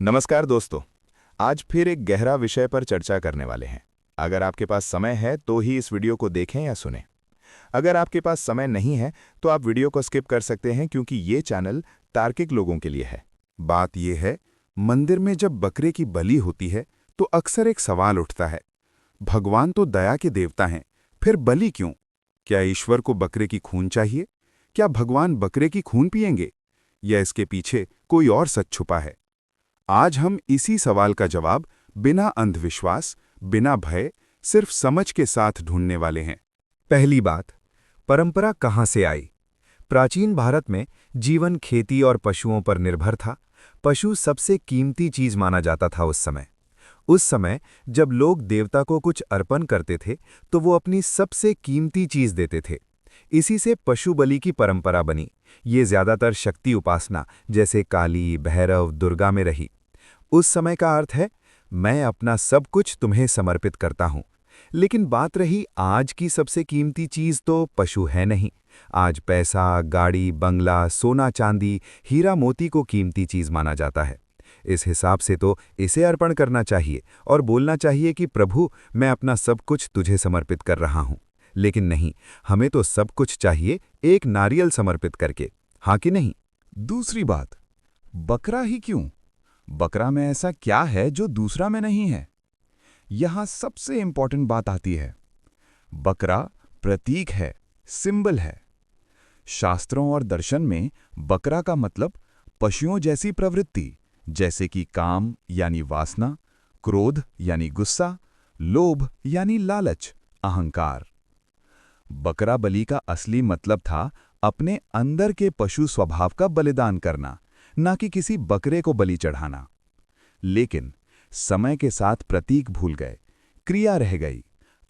नमस्कार दोस्तों। आज फिर एक गहरा विषय पर चर्चा करने वाले हैं। अगर आपके पास समय है तो ही इस वीडियो को देखें या सुनें। अगर आपके पास समय नहीं है तो आप वीडियो को स्किप कर सकते हैं, क्योंकि ये चैनल तार्किक लोगों के लिए है। बात यह है, मंदिर में जब बकरे की बलि होती है तो अक्सर एक सवाल उठता है। भगवान तो दया के देवता हैं, फिर बलि क्यों? क्या ईश्वर को बकरे की खून चाहिए? क्या भगवान बकरे की खून पिएंगे? या इसके पीछे कोई और सच छुपा है? आज हम इसी सवाल का जवाब बिना अंधविश्वास, बिना भय, सिर्फ समझ के साथ ढूंढने वाले हैं। पहली बात, परंपरा कहाँ से आई? प्राचीन भारत में जीवन खेती और पशुओं पर निर्भर था। पशु सबसे कीमती चीज माना जाता था उस समय जब लोग देवता को कुछ अर्पण करते थे तो वो अपनी सबसे कीमती चीज देते थे। इसी से पशु बलि की परंपरा बनी। ये ज्यादातर शक्ति उपासना जैसे काली, भैरव, दुर्गा में रही। उस समय का अर्थ है, मैं अपना सब कुछ तुम्हें समर्पित करता हूं। लेकिन बात रही आज की सबसे कीमती चीज, तो पशु है नहीं। आज पैसा, गाड़ी, बंगला, सोना चांदी, हीरा मोती को कीमती चीज माना जाता है। इस हिसाब से तो इसे अर्पण करना चाहिए और बोलना चाहिए कि प्रभु, मैं अपना सब कुछ तुझे समर्पित कर रहा हूं। लेकिन नहीं, हमें तो सब कुछ चाहिए एक नारियल समर्पित करके। हाँ कि नहीं? दूसरी बात, बकरा ही क्यों? बकरा में ऐसा क्या है जो दूसरा में नहीं है? यहां सबसे इंपॉर्टेंट बात आती है। बकरा प्रतीक है, सिंबल है। शास्त्रों और दर्शन में बकरा का मतलब पशुओं जैसी प्रवृत्ति, जैसे कि काम यानी वासना, क्रोध यानी गुस्सा, लोभ यानी लालच, अहंकार। बकरा बलि का असली मतलब था अपने अंदर के पशु स्वभाव का बलिदान करना, ना कि किसी बकरे को बलि चढ़ाना। लेकिन समय के साथ प्रतीक भूल गए, क्रिया रह गई,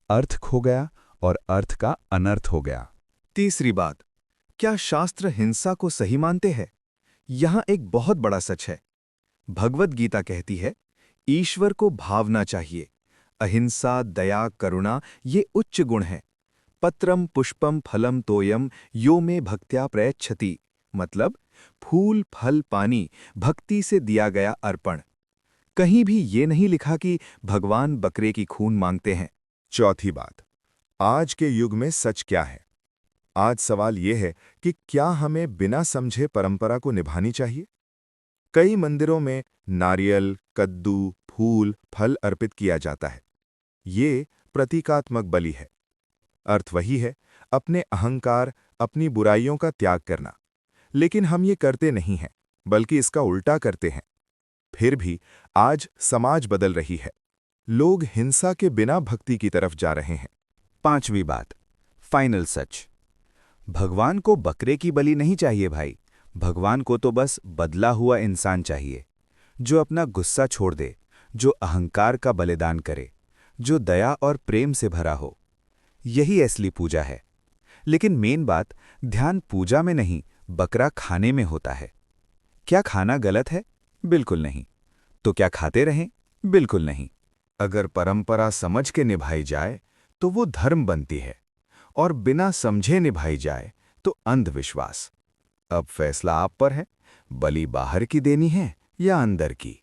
अर्थ खो गया और अर्थ का अनर्थ हो गया। तीसरी बात, क्या शास्त्र हिंसा को सही मानते हैं? यहां एक बहुत बड़ा सच है। भगवद गीता कहती है, ईश्वर को भावना चाहिए। अहिंसा, दया, करुणा ये उच्च गुण हैं। पत्रम पुष्पम फलम तोयम यो में भक्त्या प्रयच्छति, मतलब फूल, फल, पानी भक्ति से दिया गया अर्पण। कहीं भी ये नहीं लिखा कि भगवान बकरे की खून मांगते हैं। चौथी बात, आज के युग में सच क्या है? आज सवाल यह है कि क्या हमें बिना समझे परंपरा को निभानी चाहिए? कई मंदिरों में नारियल, कद्दू, फूल, फल अर्पित किया जाता है। ये प्रतीकात्मक बलि है। अर्थ वही है, अपने अहंकार, अपनी बुराइयों का त्याग करना। लेकिन हम ये करते नहीं हैं, बल्कि इसका उल्टा करते हैं। फिर भी आज समाज बदल रही है। लोग हिंसा के बिना भक्ति की तरफ जा रहे हैं। पांचवी बात, फाइनल सच। भगवान को बकरे की बलि नहीं चाहिए भाई। भगवान को तो बस बदला हुआ इंसान चाहिए, जो अपना गुस्सा छोड़ दे, जो अहंकार का बलिदान करे, जो दया और प्रेम से भरा हो। यही असली पूजा है। लेकिन मेन बात ध्यान पूजा में नहीं, बकरा खाने में होता है। क्या खाना गलत है? बिल्कुल नहीं। तो क्या खाते रहें? बिल्कुल नहीं। अगर परंपरा समझ के निभाई जाए तो वो धर्म बनती है, और बिना समझे निभाई जाए तो अंधविश्वास। अब फैसला आप पर है, बलि बाहर की देनी है या अंदर की।